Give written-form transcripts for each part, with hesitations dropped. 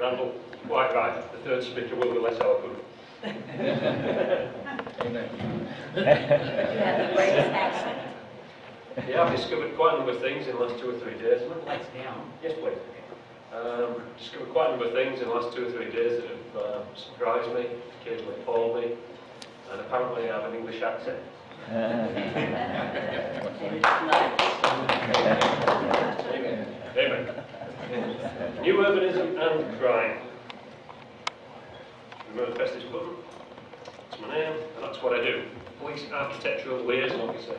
handle. Quite right, the third speaker will be less eloquent. Amen. You have the greatest accent. Yeah, I've discovered quite a number of things in the last 2 or 3 days. Lights down. Yes, please. Discovered quite a number of things in the last 2 or 3 days that have surprised me, occasionally appalled me, and apparently I have an English accent. Amen. New Urbanism and Crime. Remember to press this button. That's my name, and that's what I do. Police Architectural Liaison Officer.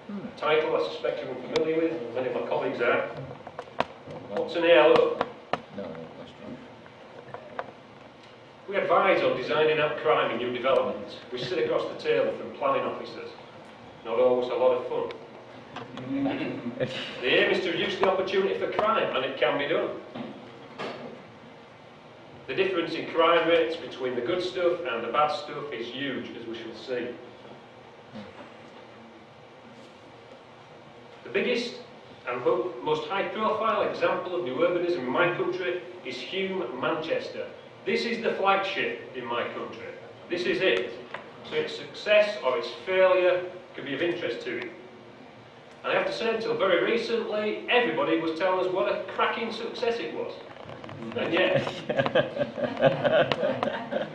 A title I suspect you're familiar with, and many of my colleagues are. What's an ALO? No, that's wrong. We advise on designing out crime in new developments. We sit across the table from planning officers. Not always a lot of fun. The aim is to reduce the opportunity for crime, and it can be done. The difference in crime rates between the good stuff and the bad stuff is huge, as we shall see. The biggest and most high-profile example of new urbanism in my country is Hume, Manchester. This is the flagship in my country. This is it. So its success or its failure can be of interest to you. And I have to say, until very recently, everybody was telling us what a cracking success it was. And yet,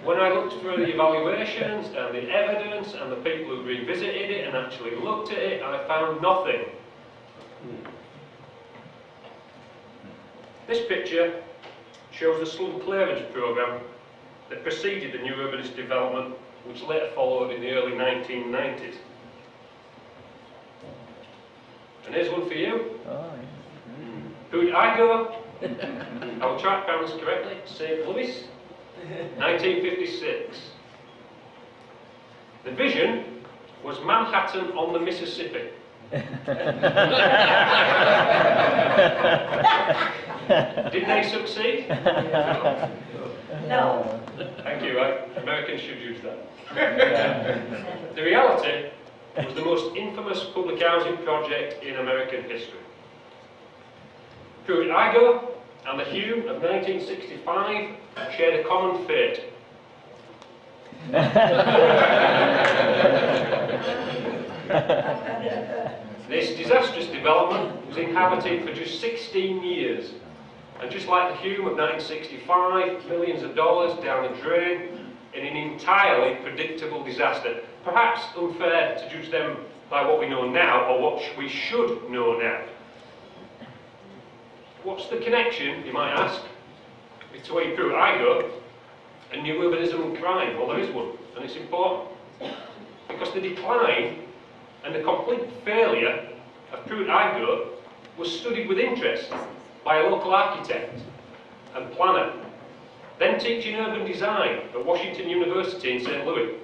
when I looked through the evaluations and the evidence and the people who revisited it and actually looked at it, I found nothing. This picture shows the slum clearance programme that preceded the new urbanist development, which later followed in the early 1990s. And here's one for you. Who'd I go? I will try to pronounce correctly. St. Louis, 1956. The vision was Manhattan on the Mississippi. Did they succeed? No. Thank you. Americans should use that. The reality was the most infamous public housing project in American history. Pruitt-Igoe and the Hume of 1965 shared a common fate. This disastrous development was inhabited for just 16 years. And just like the Hume of 1965, millions of dollars down the drain in an entirely predictable disaster. Perhaps unfair to judge them by what we know now, or what we should know now. What's the connection, you might ask, between Pruitt-Igoe and new urbanism and crime? Well, there is one, and it's important. Because the decline and the complete failure of Pruitt-Igoe was studied with interest by a local architect and planner, then teaching urban design at Washington University in St. Louis.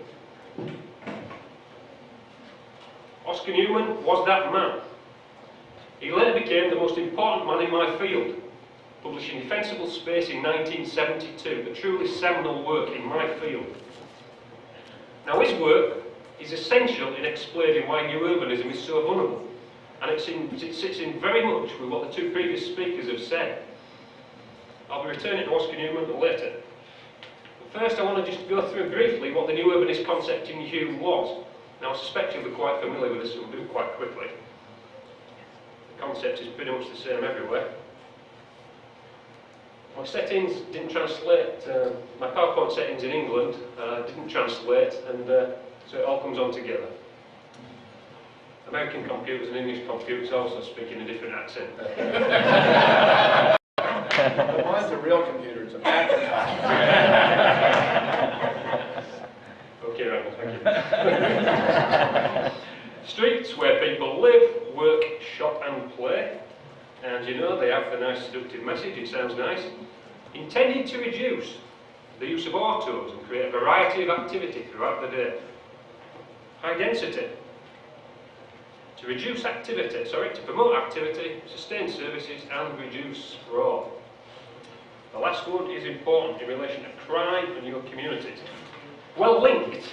Oscar Newman was that man. He later became the most important man in my field, publishing Defensible Space in 1972, a truly seminal work in my field. Now, his work is essential in explaining why new urbanism is so vulnerable, and it sits in very much with what the two previous speakers have said. I'll be returning to Oscar Newman later. But first, I want to just go through briefly what the new urbanist concept in Hume was. Now, I suspect you'll be quite familiar with this, so we'll do it quite quickly. The concept is pretty much the same everywhere. My settings didn't translate, my PowerPoint settings in England didn't translate, and so it all comes on together. American computers and English computers also speak in a different accent. But mine's a real computer, it's a Macintosh. Okay, Randall, thank you. Streets where people live, work, shop and play. And you know, they have the nice seductive message, it sounds nice. Intended to reduce the use of autos and create a variety of activity throughout the day. High density. To reduce activity, to promote activity, sustain services and reduce sprawl. The last one is important in relation to crime and your communities. Well linked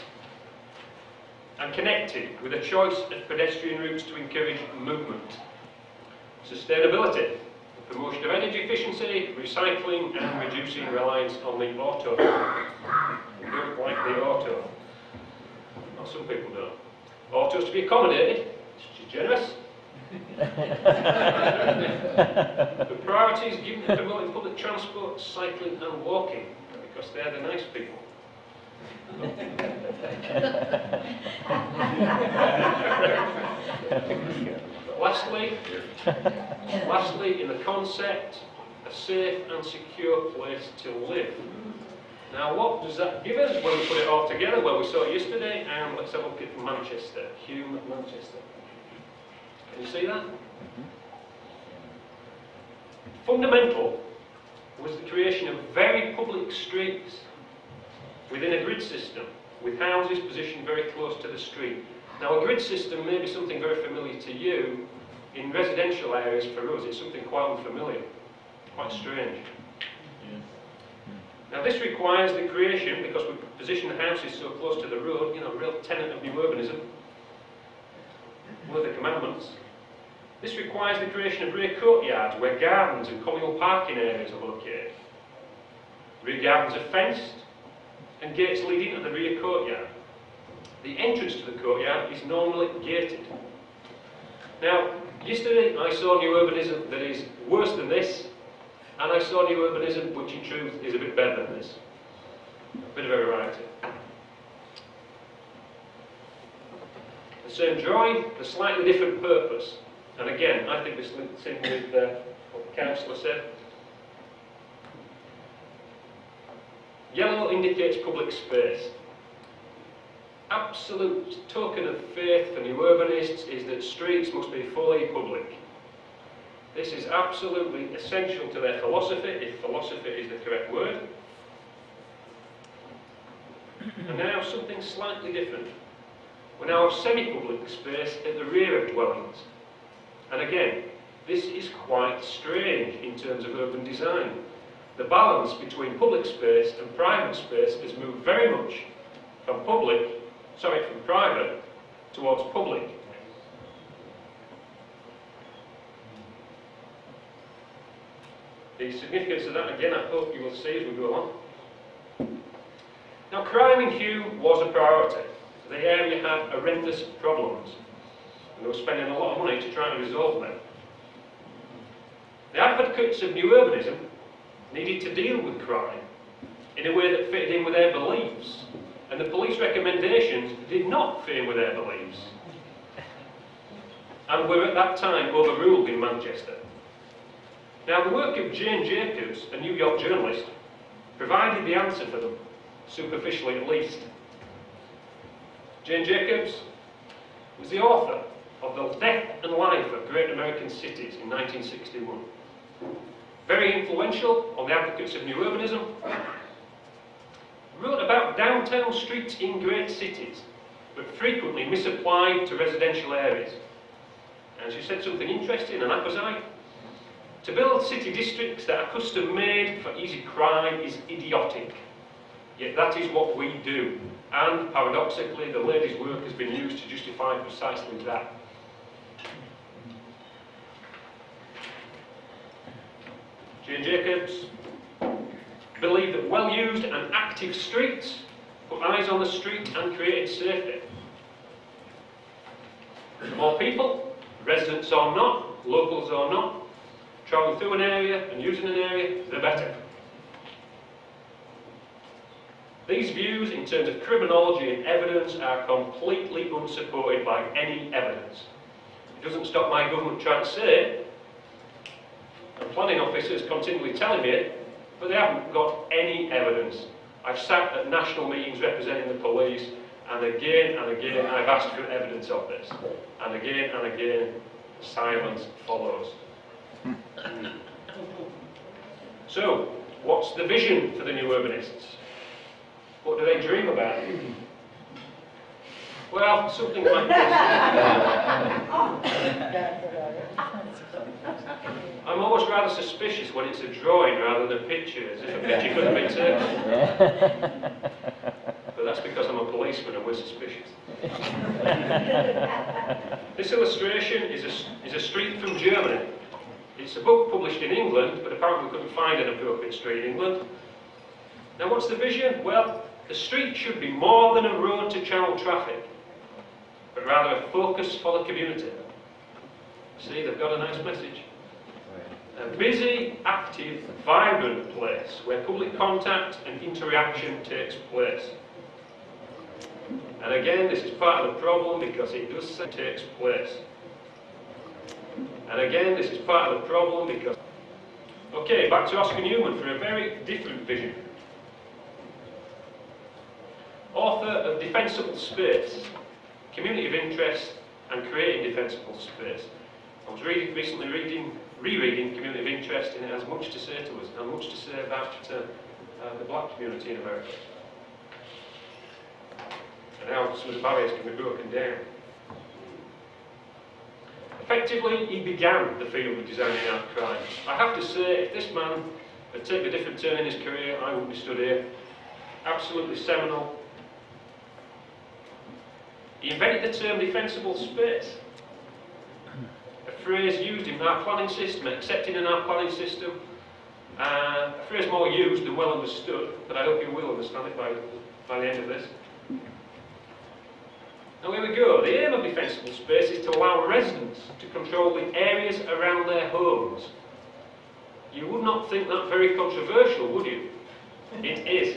and connected with a choice of pedestrian routes to encourage movement. Sustainability, the promotion of energy efficiency, recycling, and reducing reliance on the auto. We don't like the auto. Well, some people don't. Autos to be accommodated, which is generous. The priority is given to promoting public transport, cycling, and walking, because they're the nice people. Lastly, in the concept, a safe and secure place to live. Now, what does that give us when we put it all together? Well, we saw it yesterday, and let's have a look at Manchester, Hume, Manchester. Can you see that? Fundamental was the creation of very public streets within a grid system, with houses positioned very close to the street. Now, a grid system may be something very familiar to you. In residential areas, for us, it's something quite unfamiliar, quite strange. Now, this requires the creation, because we position the houses so close to the road, you know, a real tenet of new urbanism, one of the commandments. This requires the creation of rear courtyards where gardens and communal parking areas are located. Rear gardens are fenced and gates lead into the rear courtyard. The entrance to the courtyard is normally gated. Now, yesterday I saw new urbanism that is worse than this, and I saw new urbanism which in truth is a bit better than this. A bit of a variety. The same drawing, a slightly different purpose. And again, I think this links in with what the councillor said. Yellow indicates public space. Absolute token of faith for new urbanists is that streets must be fully public. This is absolutely essential to their philosophy, if philosophy is the correct word. And now something slightly different. We now have semi-public space at the rear of dwellings. And again, this is quite strange in terms of urban design. The balance between public space and private space has moved very much from private towards public. The significance of that, again, I hope you will see as we go along. Now, crime in Hume was a priority. The area had horrendous problems, and they were spending a lot of money to try and resolve them. The advocates of new urbanism needed to deal with crime in a way that fitted in with their beliefs, and the police recommendations did not fit in with their beliefs, and were at that time overruled in Manchester. Now, the work of Jane Jacobs, a New York journalist, provided the answer for them, superficially at least. Jane Jacobs was the author of The Death and Life of Great American Cities in 1961. Very influential on the advocates of new urbanism. Wrote about downtown streets in great cities, but frequently misapplied to residential areas. And she said something interesting and apposite. To build city districts that are custom-made for easy crime is idiotic. Yet that is what we do. And, paradoxically, the lady's work has been used to justify precisely that. Jane Jacobs believed that well-used and active streets put eyes on the street and created safety. The more people, residents or not, locals or not, travelling through an area and using an area, the better. These views, in terms of criminology and evidence, are completely unsupported by any evidence. It doesn't stop my government trying to say it, and planning officers continually telling me it, but they haven't got any evidence. I've sat at national meetings representing the police, and again I've asked for evidence of this. And again, silence follows. So, what's the vision for the new urbanists? What do they dream about? Well, something like this. I'm always rather suspicious when it's a drawing rather than a picture, as if a picture could have been taken. But that's because I'm a policeman and we're suspicious. This illustration is a street from Germany. It's a book published in England, but apparently we couldn't find an appropriate street in England. Now what's the vision? Well, the street should be more than a road to channel traffic, but rather a focus for the community. See, they've got a nice message. A busy, active, vibrant place where public contact and interaction takes place. And again, this is part of the problem because it does say takes place. And again, this is part of the problem because... Okay, back to Oscar Newman for a very different vision. Author of Defensible Space, Community of Interest and Creating Defensible Space. I was recently rereading Community of Interest, and it has much to say to us, and much to say about the black community in America. And how some of the barriers can be broken down. Effectively, he began the field of designing out crime. I have to say, if this man had taken a different turn in his career, I wouldn't be stood here. Absolutely seminal. He invented the term defensible space, a phrase used in our planning system, accepted in our planning system, a phrase more used than well understood, but I hope you will understand it by the end of this. Now here we go. The aim of defensible space is to allow residents to control the areas around their homes. You would not think that very controversial, would you? It is.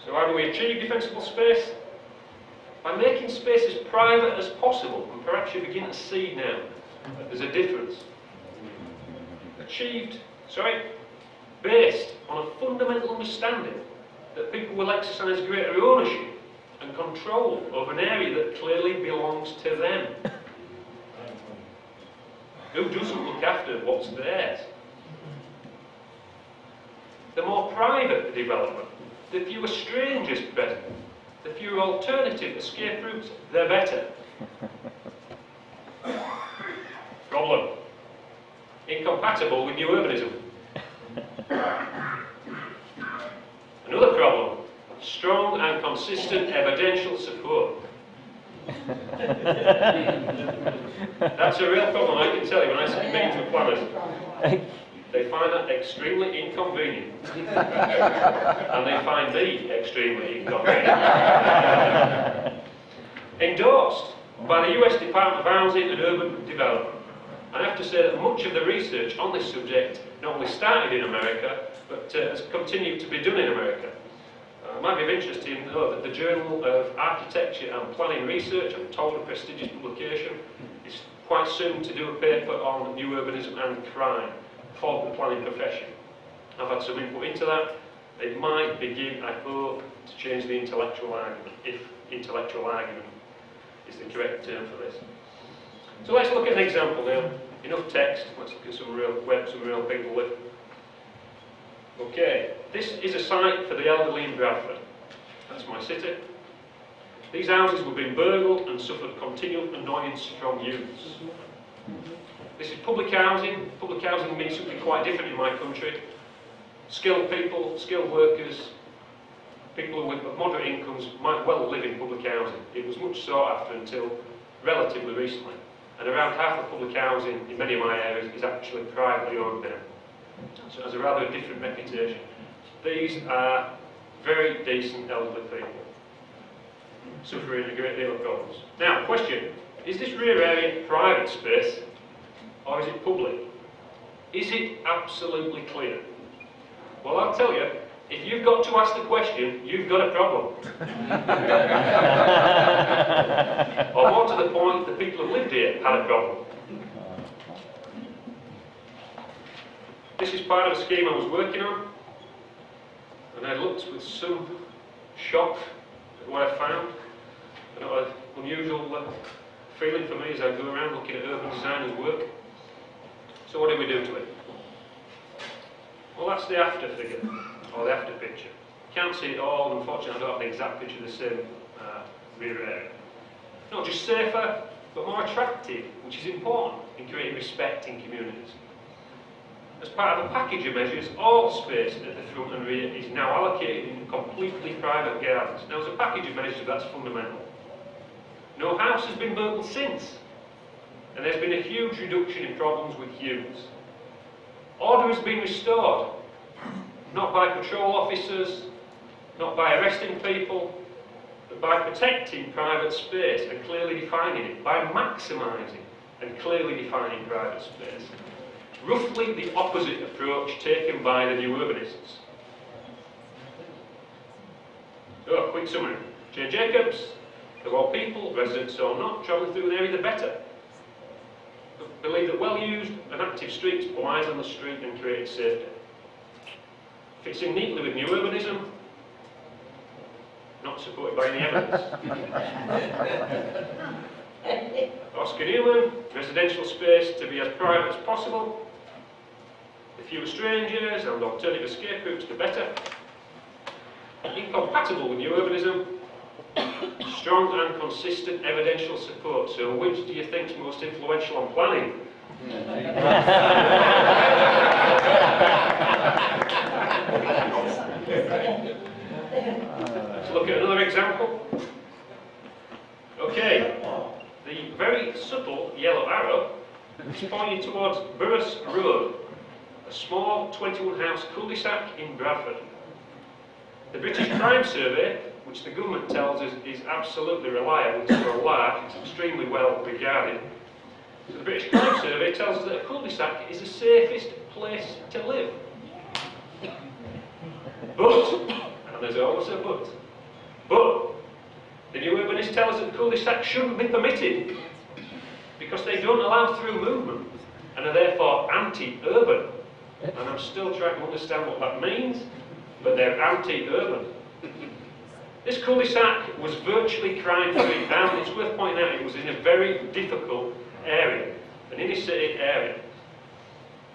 So how do we achieve defensible space? By making space as private as possible, and perhaps you begin to see now that there's a difference. Based on a fundamental understanding that people will exercise greater ownership and control over an area that clearly belongs to them. Who doesn't look after what's theirs? The more private the development, the fewer strangers present, the fewer alternative escape routes, the better. Problem. Incompatible with new urbanism. Another problem. Strong and consistent evidential support. That's a real problem, I can tell you, when I speak to planners. They find that extremely inconvenient. And they find me extremely inconvenient. Endorsed by the US Department of Housing and Urban Development. I have to say that much of the research on this subject not only started in America, but has continued to be done in America. It might be of interest to you to know that the Journal of Architecture and Planning Research, I'm told a prestigious publication, is quite soon to do a paper on new urbanism and crime for the planning profession. I've had some input into that. It might begin, I hope, to change the intellectual argument, if intellectual argument is the correct term for this. So let's look at an example now. Enough text, let's look at some real people live. Okay, this is a site for the elderly in Bradford. That's my city. These houses were being burgled and suffered continual annoyance from youths. This is public housing. Public housing means something quite different in my country. Skilled people, skilled workers, people with moderate incomes might well live in public housing. It was much sought after until relatively recently. And around half of public housing in many of my areas is actually privately owned now. So it has a rather different reputation. These are very decent elderly people, suffering a great deal of problems. Now, question, is this rear area private space or is it public? Is it absolutely clear? Well, I'll tell you, if you've got to ask the question, you've got a problem. Or more to the point, the people who lived here had a problem. This is part of a scheme I was working on, and I looked with some shock at what I found. An unusual feeling for me as I go around looking at urban designers' work. So what did we do to it? Well, that's the after figure, or the after picture. You can't see it all, and unfortunately I don't have an exact picture of the same rear area. Not just safer, but more attractive, which is important in creating respect in communities. As part of a package of measures, all space at the front and rear is now allocated in completely private gardens. Now, as a package of measures, that's fundamental. No house has been burgled since, and there's been a huge reduction in problems with use. Order has been restored, not by patrol officers, not by arresting people, but by protecting private space and clearly defining it, by maximising and clearly defining private space. Roughly the opposite approach taken by the new urbanists. So, quick summary. Jane Jacobs, of all people, residents or not, travelling through an area the better. Believe that well-used and active streets put eyes on the street and create safety. Fits in neatly with new urbanism, not supported by any evidence. Oscar Newman, residential space to be as private as possible. The fewer strangers and alternative escape routes, the better. Incompatible with new urbanism. Strong and consistent evidential support. So which do you think is most influential on planning? Let's look at another example. Okay, the very subtle yellow arrow is pointing towards Burris Road, a small 21-house cul-de-sac in Bradford. The British Crime Survey, which the government tells us is absolutely reliable to a lark, it's extremely well regarded. So the British Crime Survey tells us that a cul-de-sac is the safest place to live. But, and there's always a but the new urbanists tell us that cul-de-sacs shouldn't be permitted because they don't allow through movement and are therefore anti-urban. And I'm still trying to understand what that means, but they're anti-urban. This cul-de-sac was virtually crime-free, and it's worth pointing out it was in a very difficult area, an inner-city area.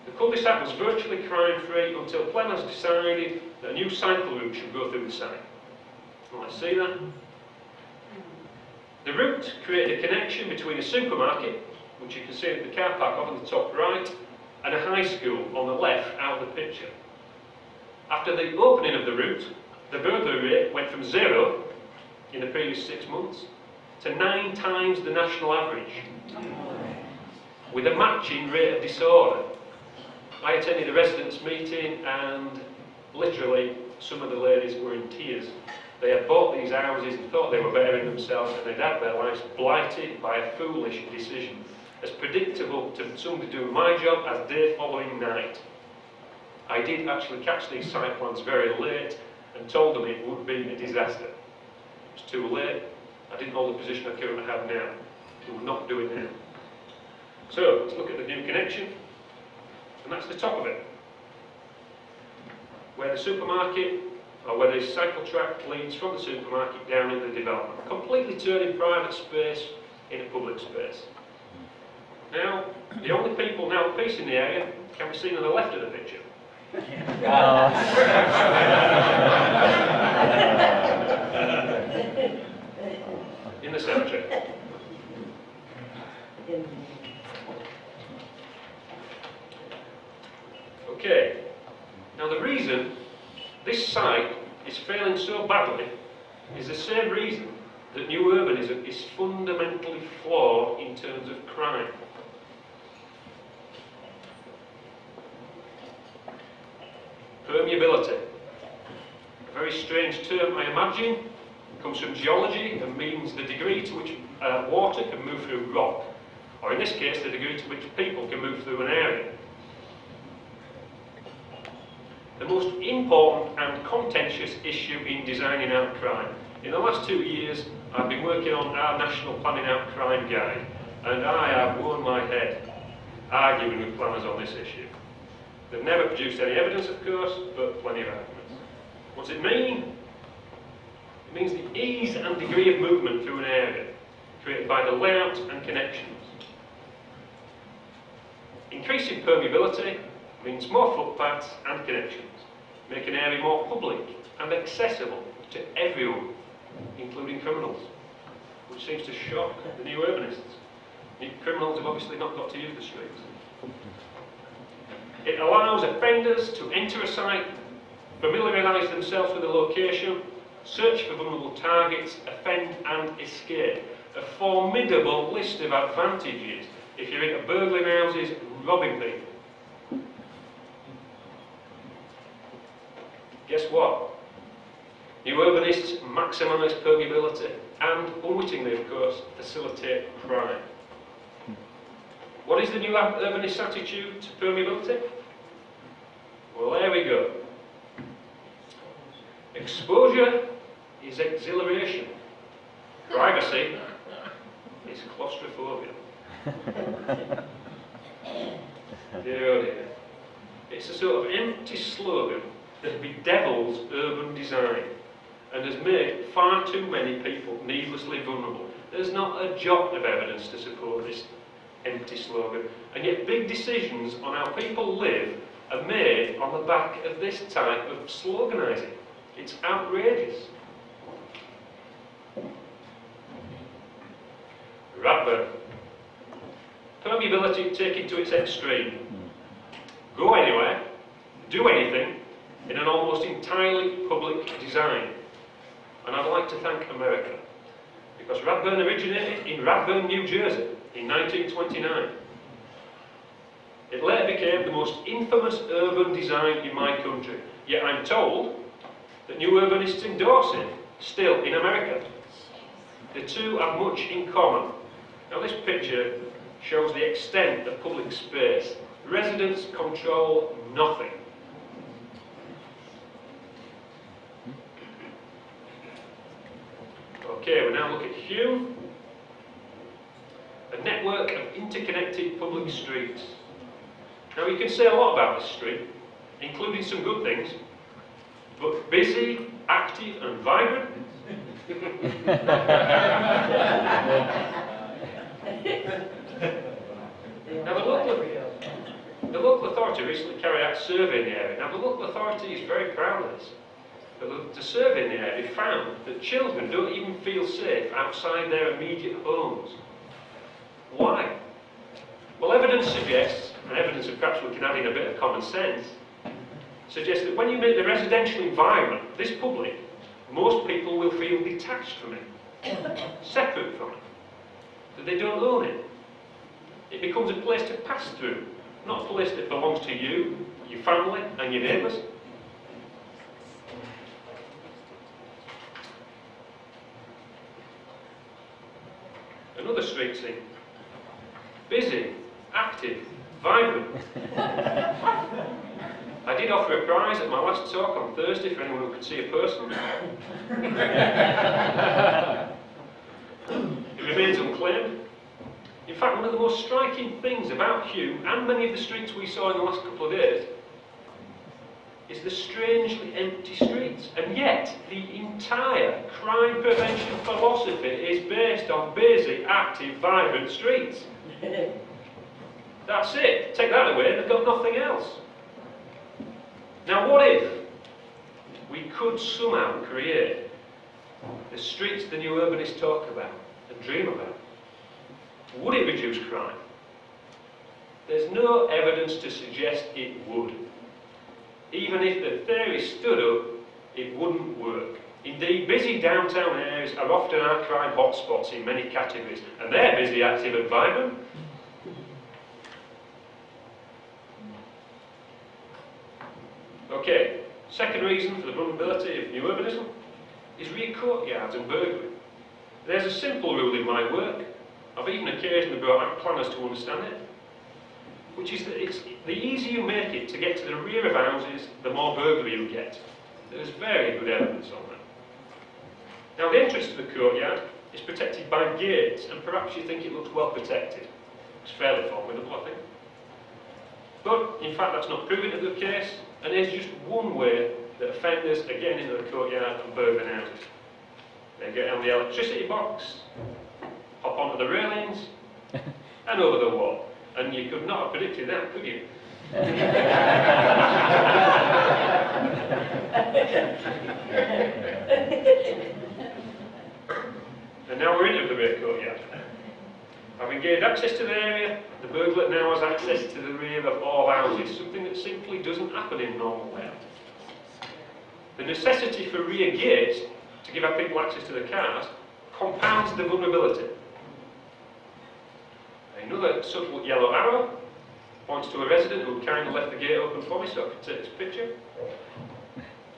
The cul-de-sac was virtually crime-free until planners decided that a new cycle route should go through the site. Let's see that. The route created a connection between a supermarket, which you can see at the car park off on the top right, and a high school on the left out of the picture. After the opening of the route, the burglary rate went from 0 in the previous 6 months to 9 times the national average, with a matching rate of disorder. I attended a residents' meeting and literally some of the ladies were in tears. They had bought these houses and thought they were bettering themselves, and they'd had their lives blighted by a foolish decision, as predictable to somebody doing my job as day following night. I did actually catch these site plans very late and told them it would be a disaster. It was too late. I didn't hold the position I currently have now. We will not do it now. So, let's look at the new connection. And that's the top of it. Where the supermarket, or where the cycle track leads from the supermarket down into the development. Completely turning private space into public space. Now, the only people now at peace in the area can be seen on the left of the picture. In the cemetery. Okay, now the reason this site is failing so badly is the same reason that new urbanism is fundamentally flawed in terms of crime. Permeability. A very strange term, I imagine. It comes from geology and means the degree to which water can move through rock, or in this case, the degree to which people can move through an area. The most important and contentious issue in designing out crime. In the last 2 years, I've been working on our National Planning Out Crime Guide, and I have worn my head arguing with planners on this issue. They've never produced any evidence, of course, but plenty of arguments. What's it mean? It means the ease and degree of movement through an area, created by the layout and connections. Increasing permeability means more footpaths and connections, make an area more public and accessible to everyone, including criminals, which seems to shock the new urbanists. Criminals have obviously not got to use the streets. It allows offenders to enter a site, familiarise themselves with the location, search for vulnerable targets, offend and escape. a formidable list of advantages if you're into burgling houses and robbing people. Guess what? New urbanists maximise permeability and, unwittingly of course, facilitate crime. What is the new urbanist attitude to permeability? Well, there we go. Exposure is exhilaration. Privacy is claustrophobia. Dear oh dear. It's a sort of empty slogan that bedevils urban design and has made far too many people needlessly vulnerable. There's not a jot of evidence to support this empty slogan, and yet big decisions on how people live are made on the back of this type of sloganising. It's outrageous. Radburn. Permeability taken to its extreme. Go anywhere, do anything, in an almost entirely public design. And I'd like to thank America, because Radburn originated in Radburn, New Jersey in 1929. It later became the most infamous urban design in my country, yet I'm told that new urbanists endorse it, still in America. The two have much in common. Now this picture shows the extent of public space. Residents control nothing. Okay, we now look at Hume. A network of interconnected public streets. Now you can say a lot about this street, including some good things, but busy, active and vibrant. Now the local authority recently carried out a survey in the area. Now the local authority is very proud of this. But the survey in the area found that children don't even feel safe outside their immediate homes. Why? Well, evidence suggests, and evidence that perhaps we can add in a bit of common sense, suggests that when you make the residential environment this public, most people will feel detached from it, separate from it, that they don't own it. It becomes a place to pass through, not a place that belongs to you, your family and your neighbours. Another street scene. Busy, active, vibrant. I did offer a prize at my last talk on Thursday for anyone who could see a person. It remains unclaimed. In fact, one of the most striking things about Hume and many of the streets we saw in the last couple of days is the strangely empty streets. And yet, the entire crime prevention philosophy is based on busy, active, vibrant streets. That's it. Take that away, they've got nothing else. Now, what if we could somehow create the streets the new urbanists talk about and dream about? Would it reduce crime? There's no evidence to suggest it would. Even if the theory stood up, it wouldn't work. Indeed, busy downtown areas are often our crime hotspots in many categories, and they're busy, active and vibrant. Okay, second reason for the vulnerability of new urbanism is rear courtyards and burglary. There's a simple rule in my work. I've even occasionally brought out planners to understand it, which is that it's the easier you make it to get to the rear of houses, the more burglary you get. There's very good evidence on that. Now the entrance to the courtyard is protected by gates, and perhaps you think it looks well protected. It's fairly formidable, I think. But in fact that's not proven to be the case, and there's just one way that offenders are getting into the courtyard and burgling houses. They get on the electricity box, hop onto the railings, and over the wall. And you could not have predicted that, could you? And now we're into the rear courtyard. Having gained access to the area, the burglar now has access to the rear of all houses, something that simply doesn't happen in normal layout. The necessity for rear gates to give our people access to their cars compounds the vulnerability. Another subtle yellow arrow points to a resident who kindly left the gate open for me so I could take this picture.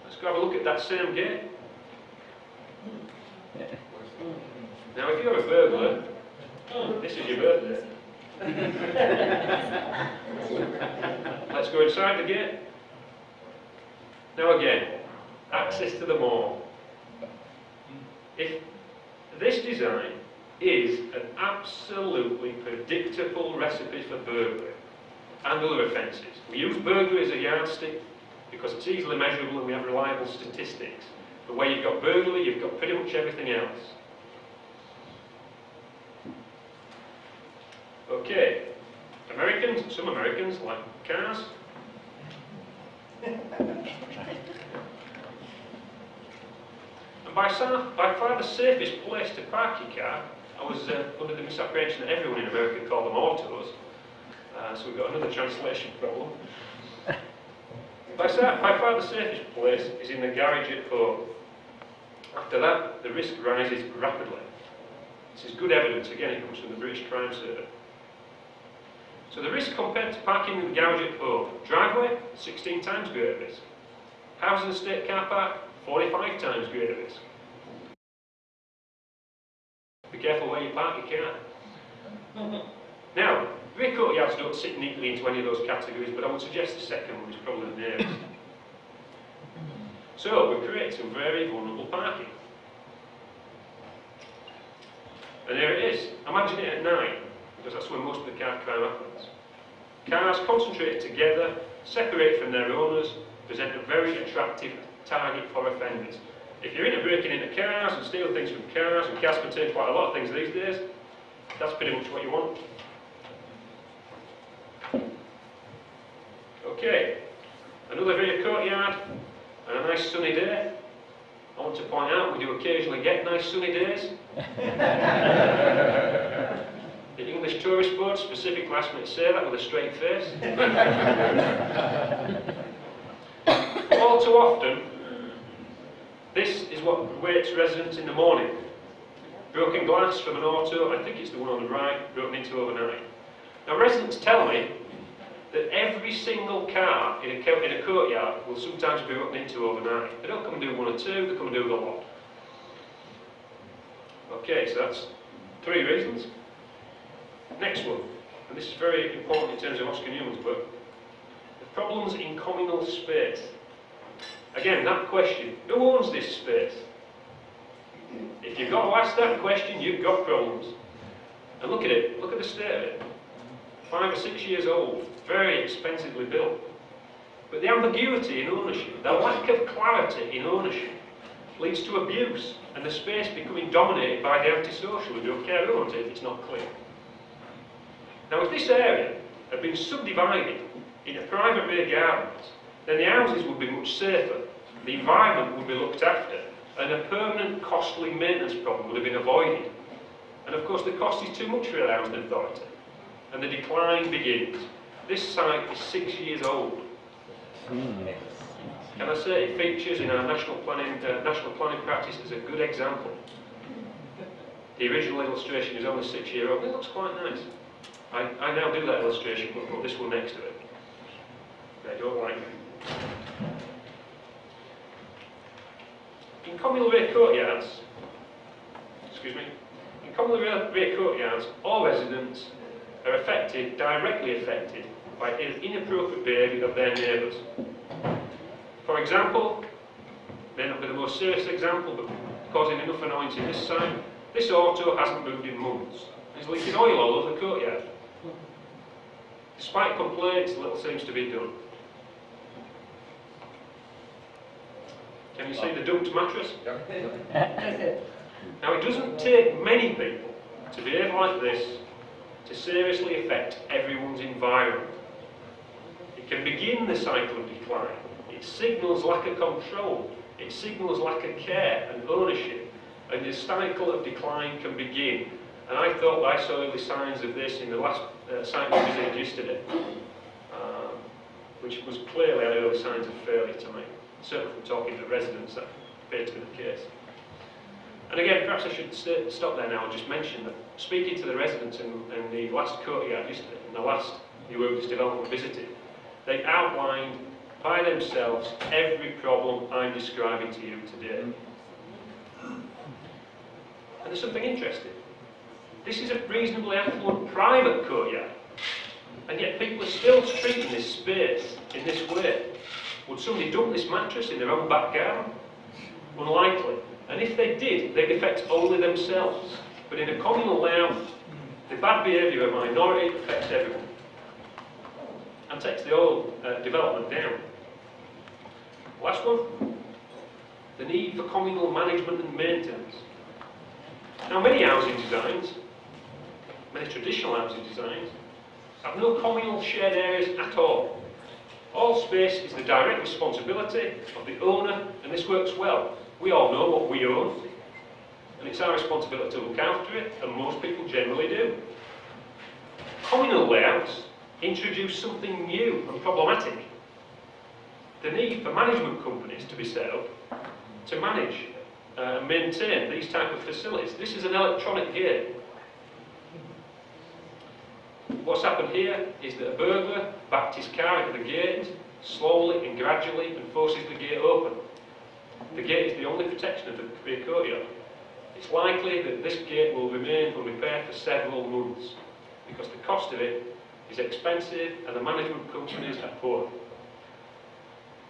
Let's go have a look at that same gate. Now if you're a burglar, this is your birthday. Let's go inside the gate. Now again, access to the mall. If this design is an absolutely predictable recipe for burglary and other offences. We use burglary as a yardstick because it's easily measurable and we have reliable statistics. But where you've got burglary, you've got pretty much everything else. Okay, some Americans like cars. And by far the safest place to park your car, I was under the misapprehension that everyone in America called them autos, so we've got another translation problem. By far the safest place is in the garage at home. After that, the risk rises rapidly. This is good evidence, again it comes from the British Crime Survey. So the risk compared to parking in the garage at home: driveway, 16 times greater risk. Housing estate car park, 45 times greater risk. Be careful where you park your car. Now, rear courtyards don't sit neatly into any of those categories, but I would suggest the second one is probably the nearest. So, we've created some very vulnerable parking. And there it is. Imagine it at night, because that's when most of the car crime happens. Cars concentrated together, separated from their owners, present a very attractive target for offenders. If you're into breaking into cars and stealing things from cars, and cars contain quite a lot of things these days, that's pretty much what you want. Okay, another rear courtyard and a nice sunny day. I want to point out we do occasionally get nice sunny days. The English tourist board specifically asked me to say that with a straight face. All too often, this is what awaits residents in the morning. Broken glass from an auto, I think it's the one on the right, broken into overnight. Now residents tell me that every single car in a courtyard will sometimes be broken into overnight. They don't come and do one or two, they come and do the lot. Okay, so that's 3 reasons. Next one, and this is very important in terms of Oscar Newman's work, the problems in communal space. Again, that question, who owns this space? If you've got to ask that question, you've got problems. And look at it, look at the state of it. 5 or 6 years old, very expensively built. But the ambiguity in ownership, the lack of clarity in ownership, leads to abuse and the space becoming dominated by the antisocial who don't care who owns it if it's not clear. Now if this area had been subdivided into private rear gardens, then the houses would be much safer, the environment would be looked after, and a permanent costly maintenance problem would have been avoided. And of course the cost is too much for the housing authority, and the decline begins. This site is 6 years old. Can I say it features in our national planning practice as a good example? The original illustration is only 6 years old. It looks quite nice. I now do that illustration, but put this one next to it. They don't like it. In communal rear courtyards, all residents are directly affected by inappropriate behaviour of their neighbours. For example, may not be the most serious example, but causing enough annoyance in this site, this auto hasn't moved in months. It's leaking oil all over the courtyard. Despite complaints, little seems to be done. Can you see the dumped mattress? Now it doesn't take many people to behave like this to seriously affect everyone's environment. It can begin the cycle of decline. It signals lack of control. It signals lack of care and ownership. And the cycle of decline can begin. And I thought I saw early signs of this in the last site we visited yesterday, which was clearly had early signs of failure to me. Certainly from talking to residents, that appeared to be the case. And again, perhaps I should stop there now and just mention that speaking to the residents in the last courtyard, just in the last New Urbanism development we visited, they outlined by themselves every problem I'm describing to you today. And there's something interesting. This is a reasonably affluent private courtyard, and yet people are still treating this space in this way. Would somebody dump this mattress in their own back garden? Unlikely. And if they did, they'd affect only themselves. But in a communal layout, the bad behaviour of a minority affects everyone and takes the whole development down. Last one, the need for communal management and maintenance. Now, many housing designs, many traditional housing designs, have no communal shared areas at all. All space is the direct responsibility of the owner, and this works well. We all know what we own, and it's our responsibility to look after it, and most people generally do. Communal layouts introduce something new and problematic. The need for management companies to be set up to manage and maintain these type of facilities. This is an electronic gate. What's happened here is that a burglar backed his car into the gate slowly and gradually and forces the gate open. The gate is the only protection of the rear courtyard. It's likely that this gate will remain unrepaired for several months because the cost of it is expensive and the management companies are poor.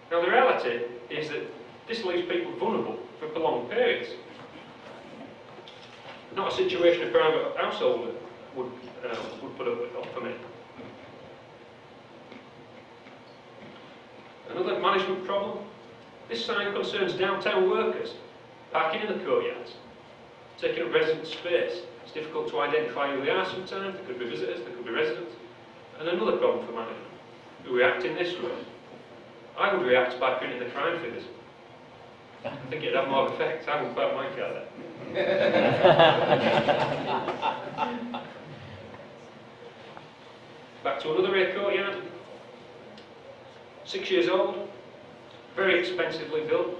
Now the reality is that this leaves people vulnerable for prolonged periods. Not a situation a private household would put up with for me. Another management problem. This sign concerns downtown workers parking in the courtyards, taking up resident space. It's difficult to identify who they are sometimes. They could be visitors, they could be residents. And another problem for management, who react in this way. I would react by printing the crime figures. I think it'd have more effect. I wouldn't park my car there. Back to another rear courtyard. 6 years old, very expensively built,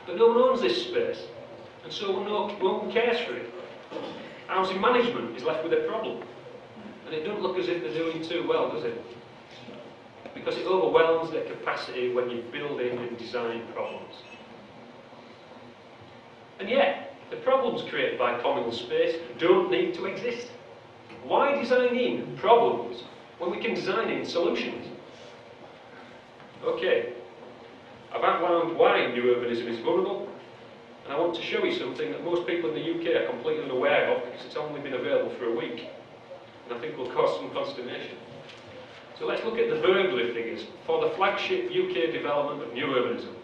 but no one owns this space, and so no one cares for it. Housing management is left with a problem, and it doesn't look as if they're doing too well, does it? Because it overwhelms their capacity when you build in and design problems. And yet, the problems created by communal space don't need to exist. Why design in problems when we can design in solutions? Okay, I've outlined why new urbanism is vulnerable, and I want to show you something that most people in the UK are completely unaware of because it's only been available for a week, and I think will cause some consternation. So let's look at the burglary figures for the flagship UK development of new urbanism.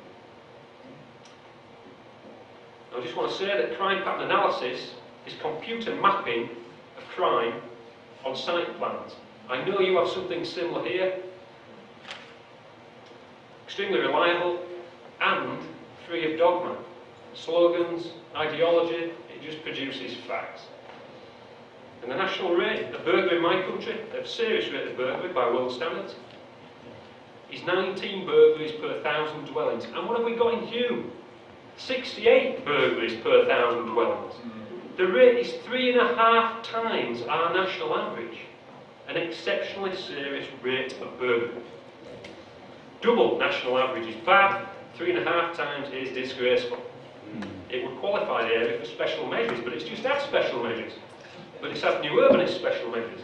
I just want to say that crime pattern analysis is computer mapping of crime on site plans. I know you have something similar here. Extremely reliable and free of dogma. Slogans, ideology, it just produces facts. And the national rate of burglary in my country, the serious rate of burglary by world standards, is 19 burglaries per 1,000 dwellings. And what have we got in Hume? 68 burglaries per 1,000 dwellings. The rate is 3.5 times our national average. An exceptionally serious rate of burglary. Double national average is bad, 3.5 times is disgraceful. It would qualify the area for special measures, but it's just had special measures. But it's had new urbanist special measures.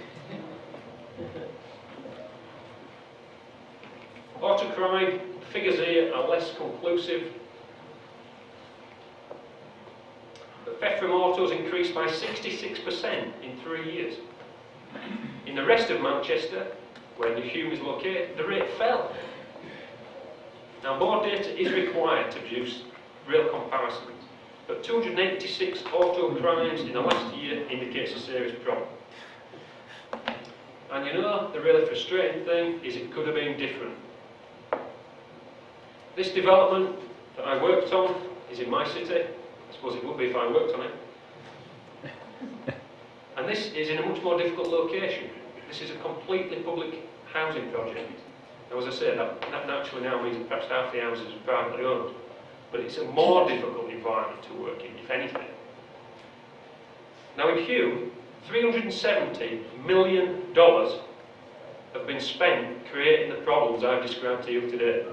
Auto crime, the figures here are less conclusive. But theft from autos increased by 66% in 3 years. In the rest of Manchester, where New Hume is located, the rate fell. Now, more data is required to produce real comparisons, but 286 auto crimes in the last year indicates a serious problem. And you know, the really frustrating thing is it could have been different. This development that I worked on is in my city. I suppose it would be if I worked on it. And this is in a much more difficult location. This is a completely public housing project. Now, as I say, that naturally now means that perhaps half the houses are privately owned. But it's a more difficult environment to work in, if anything. Now in Hume, $370 million have been spent creating the problems I've described to you today.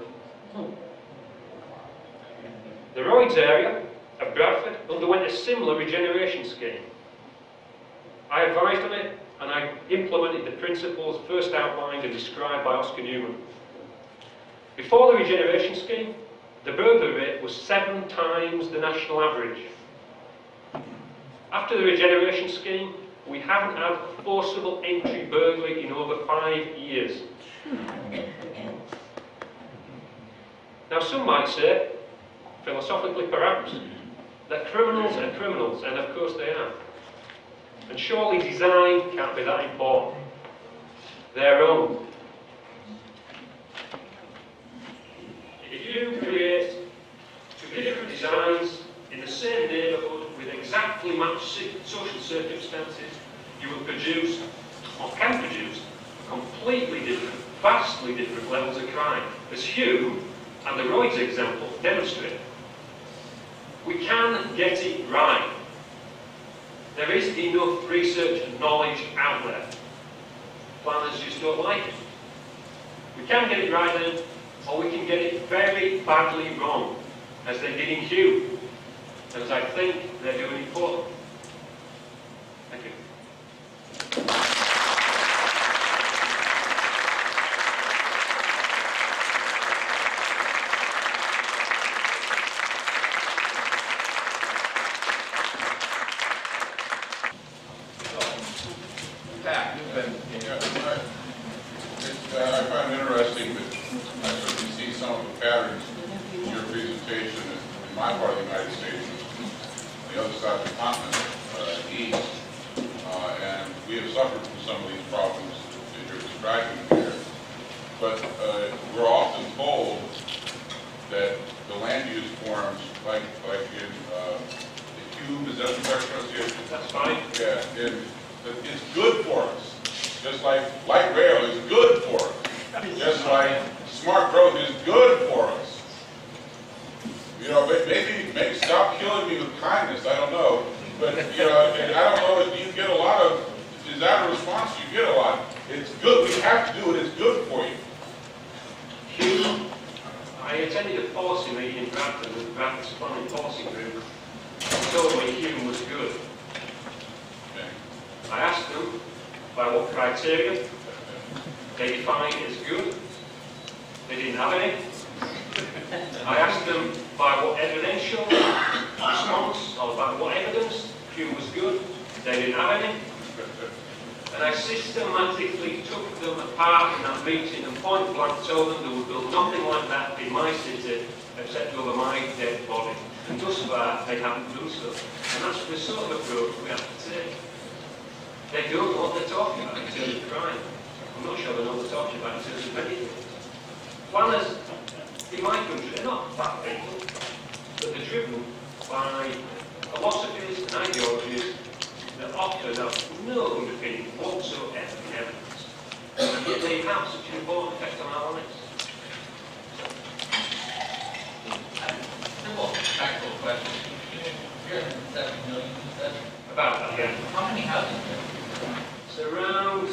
The Royds area of Bradford underwent a similar regeneration scheme. I advised on it and I implemented the principles first outlined and described by Oscar Newman. Before the regeneration scheme, the burglary rate was 7 times the national average. After the regeneration scheme, we haven't had forcible entry burglary in over 5 years. Now some might say, philosophically perhaps, that criminals are criminals, and of course they are. And surely design can't be that important. They're wrong. If you create 2 different designs in the same neighbourhood with exactly matched social circumstances, you will produce, or can produce, completely different, vastly different levels of crime, as Hume and the Royds example demonstrate. We can get it right. There is enough research and knowledge out there. Planners just don't like it. We can get it right then, or we can get it very badly wrong, as they did in Hume, and as I think they're doing in Portland. Thank you. Pat, you've been I find it interesting that I certainly see some of the patterns in your presentation in my part of the United States, the other side of the continent, east, and we have suffered from some of these problems that you're describing here. But we're often told that the land use forms, like in the Cube, is that the correct pronunciation? That's fine. Yeah, it's good for us. Just like light rail is good for us. Just like smart growth is good for us. You know, maybe stop killing me with kindness, I don't know. But, you know, and I don't know if you get a lot of, is that a response? You get a lot. It's good, we have to do it, it's good for you. Hume, I attended a policy meeting in Bradford with Bradford's planning policy group, and told me Hume was good. Okay. I asked them by what criteria they defined as good. They didn't have any. I asked them by what evidential response, or by what evidence Hume was good. They didn't have any. And I systematically took them apart in that meeting and point blank told them they would build nothing like that in my city except over my dead body. And thus far, they haven't done so. And that's the sort of approach we have to take. They don't know what they're talking about in terms of crime. I'm not sure they know what they're talking about in terms of many things. Planners in my country, they're not bad people, but they're driven by philosophies and ideologies that often have no underpinning whatsoever in evidence. And yet they have such an important effect on our lives. Simple practical question. 307 million, is that About that, yeah. how many houses? It's around,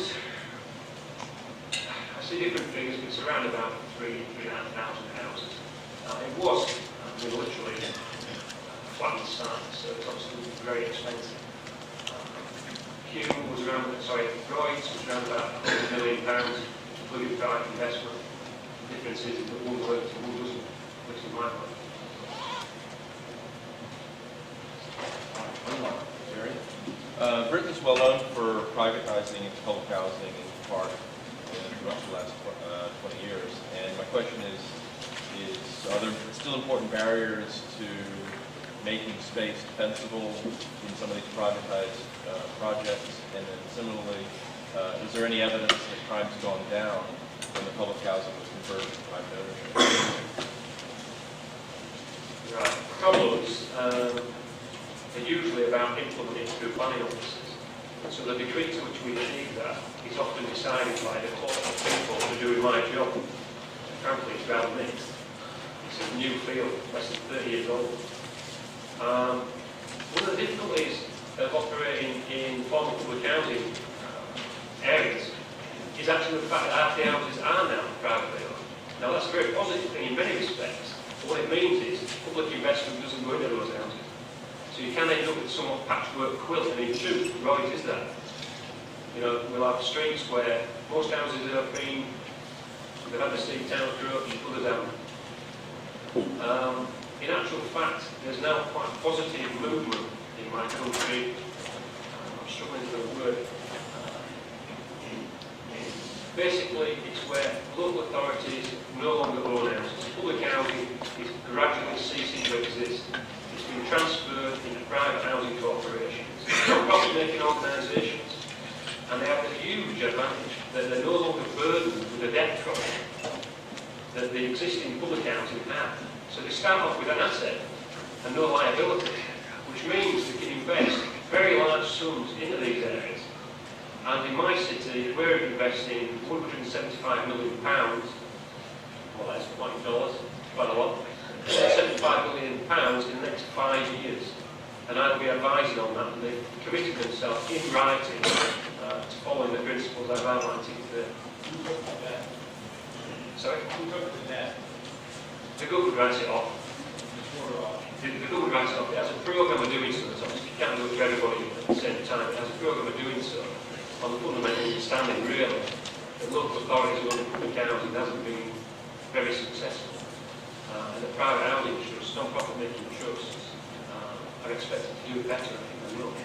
I see different figures, but it's around about 3,500 houses. It was, literally flat start, so it's obviously very expensive. Hume was around, Royds was around about £100 million, including private investment. The difference is that one works and one doesn't, which is my point. Britain's well known for privatizing its public housing in part throughout the last 20 years. And my question is are there still important barriers to making space defensible in some of these privatized projects? And then similarly, is there any evidence that crime's gone down when the public housing was converted to private ownership? Right. Problems are usually about implementing through planning officers. And so the degree to which we achieve that is often decided by the corporate people who are doing my job. Frankly, it's rather mixed. It's a new field, less than 30 years old. One of the difficulties of operating in formal public housing areas is actually the fact that half the houses are now privately owned. Now that's a very positive thing in many respects. But what it means is public investment doesn't go into those houses. So you can end up with somewhat patchwork quilt, and in truth, right is that. You know, we'll have streets where most houses have been, they've had the steep town growth, and others haven't. In actual fact, there's now quite a positive movement in my country. I'm struggling with the word. Basically, it's where local authorities no longer own houses. Public housing is gradually ceasing to exist. It's been transferred into private housing corporations, profit-making organisations, and they have the huge advantage that they're no longer burdened with the debt problem that the existing public housing had. So they start off with an asset and no liability, which means they can invest very large sums into these areas. And in my city, we're investing £175 million, well that's quite dollars, quite a lot, £75 million in the next 5 years. And I'll be advising on that, and they've committed themselves in writing to following the principles I've outlined to you today. Sorry? The government writes it off. The government writes it off. It has a programme of doing so. Obviously, you can't do it for everybody at the same time. It has a programme of doing so on the fundamental understanding, really, that local authorities owning public housing hasn't been very successful. And the private housing trusts, non-profit making trusts, are expected to do it better, I think they will.